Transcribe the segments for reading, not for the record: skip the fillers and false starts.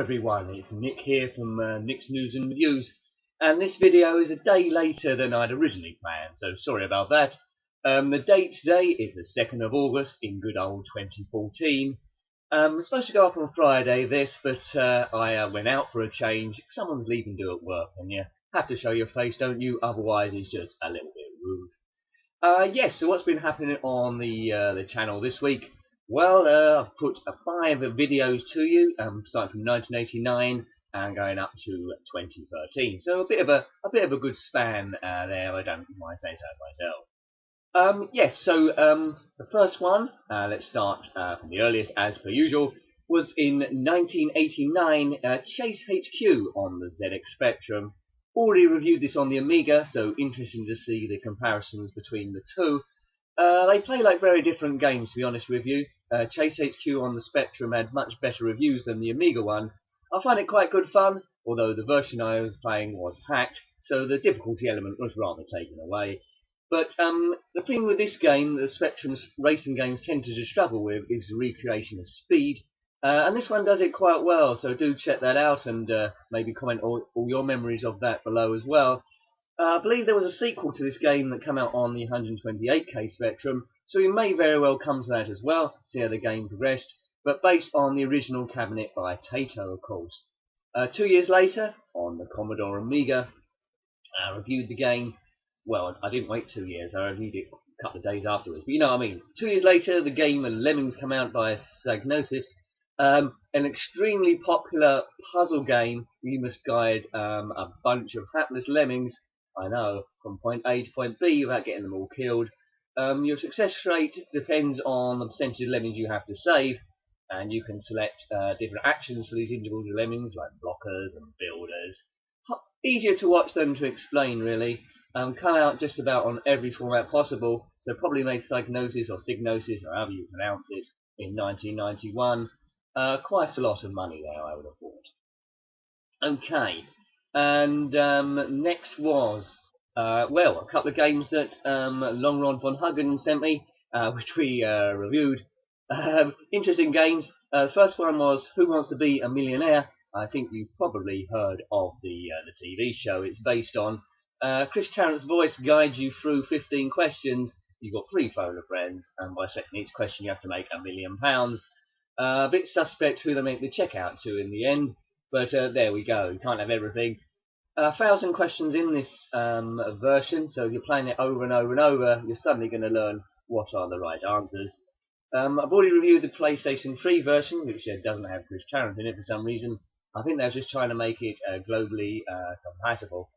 everyone, it's Nick here from Nick's News and Reviews, and this video is a day later than I'd originally planned, so sorry about that. The date today is the 2nd of August in good old 2014. It's supposed to go up on Friday this, but I went out for a change. Someone's leaving do at work and you have to show your face, don't you? Otherwise it's just a little bit rude. Yes, so what's been happening on the channel this week? Well, I've put 5 videos to you, starting from 1989 and going up to 2013. So a bit of a good span there. I don't mind saying so myself. Yes, so the first one, let's start from the earliest as per usual, was in 1989, Chase HQ on the ZX Spectrum. Already reviewed this on the Amiga, so interesting to see the comparisons between the two. They play like very different games, to be honest with you. Chase HQ on the Spectrum had much better reviews than the Amiga one. I find it quite good fun, although the version I was playing was hacked, so the difficulty element was rather taken away. But the thing with this game, the Spectrum's racing games tend to struggle with, is the recreation of speed. And this one does it quite well, so do check that out and maybe comment all your memories of that below as well. I believe there was a sequel to this game that came out on the 128K Spectrum, so we may very well come to that as well, see how the game progressed, but based on the original cabinet by Taito, of course. 2 years later, on the Commodore Amiga, I reviewed the game. Well, I didn't wait 2 years, I reviewed it a couple of days afterwards, but you know what I mean. 2 years later, the game Lemmings came out by Psygnosis, an extremely popular puzzle game. You must guide a bunch of hapless lemmings, I know, from point A to point B without getting them all killed. Your success rate depends on the percentage of lemmings you have to save, and you can select different actions for these individual lemmings, like blockers and builders. Easier to watch than to explain, really. Come out just about on every format possible, so probably made Psygnosis or Signosis, or however you pronounce it, in 1991. Quite a lot of money there, I would have thought. Okay. And next was, well, a couple of games that Longrod von Huggen sent me, which we reviewed. Interesting games. The first one was Who Wants to Be a Millionaire? I think you've probably heard of the TV show it's based on. Chris Tarrant's voice guides you through 15 questions. You've got 3 phone friends, and by selecting each question you have to make £1 million. A bit suspect who they make the check out to in the end. But there we go, you can't have everything. 1,000 questions in this version, so if you're playing it over and over and over, you're suddenly going to learn what are the right answers. I've already reviewed the PlayStation 3 version, which doesn't have Chris Tarrant in it for some reason. I think they're just trying to make it globally compatible.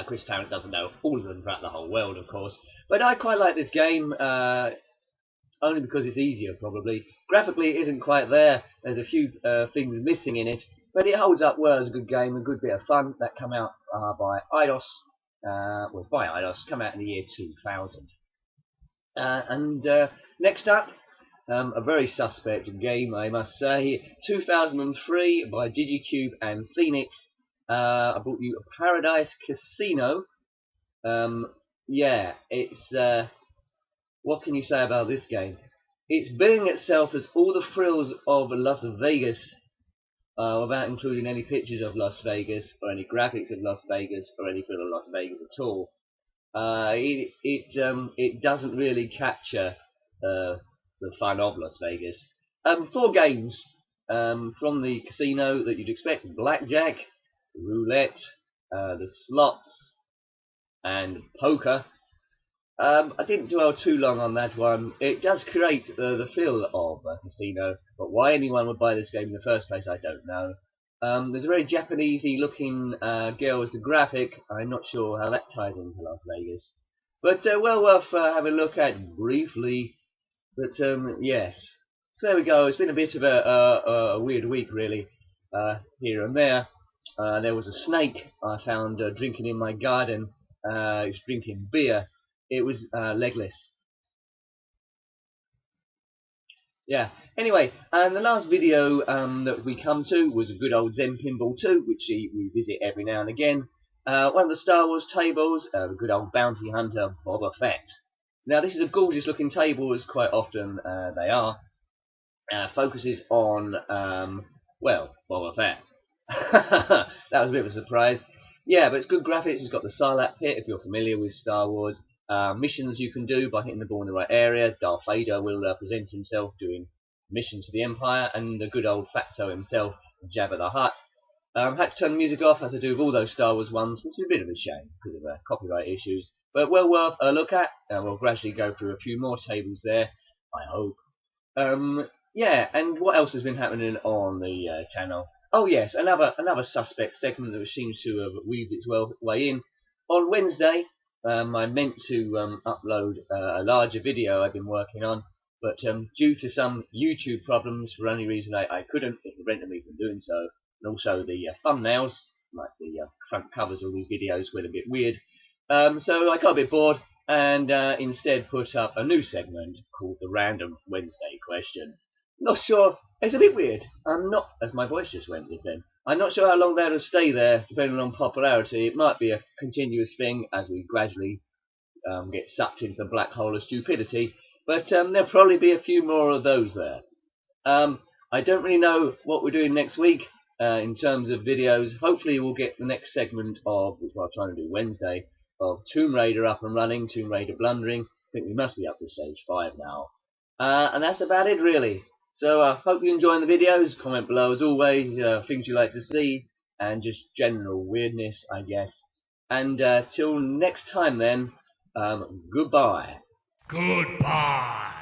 Chris Tarrant doesn't know all of them throughout the whole world, of course. But I quite like this game, only because it's easier, probably. Graphically, it isn't quite there. There's a few things missing in it, but it holds up well as a good game, a good bit of fun. That came out by Eidos, come out in the year 2000. Next up, a very suspect game, I must say, 2003 by Digicube and Phoenix. I brought you Paradise Casino. Yeah, it's... what can you say about this game? It's billing itself as all the thrills of Las Vegas, without including any pictures of Las Vegas, or any graphics of Las Vegas, or any feel of Las Vegas at all. It doesn't really capture the fun of Las Vegas. 4 games from the casino that you'd expect: blackjack, roulette, the slots, and poker. I didn't dwell too long on that one. It does create the feel of a casino, but why anyone would buy this game in the first place, I don't know. There's a very Japanesey looking girl as the graphic. I'm not sure how that ties into Las Vegas, but well worth having a look at briefly. But yes, so there we go. It's been a bit of a weird week, really, here and there. There was a snake I found drinking in my garden. He was drinking beer. It was legless. Yeah. Anyway, and the last video that we come to was a good old Zen Pinball 2, which we visit every now and again. One of the Star Wars tables, the good old bounty hunter Boba Fett. Now this is a gorgeous looking table, as quite often they are. Focuses on Well, Boba Fett. That was a bit of a surprise. Yeah, but it's good graphics. It's got the Sarlacc pit, if you're familiar with Star Wars. Missions you can do by hitting the ball in the right area. Darth Vader will present himself doing missions for the Empire, and the good old Fatso himself, Jabba the Hutt. Had to turn the music off, as I do with all those Star Wars ones, which is a bit of a shame because of copyright issues. But well worth a look at. We'll gradually go through a few more tables there, I hope. Yeah, and what else has been happening on the channel? Oh yes, another suspect segment that seems to have weaved its way in. On Wednesday, I meant to upload a larger video I've been working on, but due to some YouTube problems, for any reason I couldn't, it prevented me from doing so. And also the thumbnails, like the front covers of these videos, were a bit weird. So I got a bit bored and instead put up a new segment called the Random Wednesday Question. Not sure, it's a bit weird. I'm not, as my voice just went just then, I'm not sure how long that'll stay there, depending on popularity. It might be a continuous thing as we gradually get sucked into the black hole of stupidity, but there'll probably be a few more of those there. I don't really know what we're doing next week in terms of videos. Hopefully we'll get the next segment of, which I'm trying to do Wednesday, of Tomb Raider up and running, Tomb Raider Blundering. I think we must be up to stage 5 now. And that's about it really. So I hope you're enjoying the videos. Comment below as always, things you like to see, and just general weirdness, I guess. And till next time then, goodbye. Goodbye.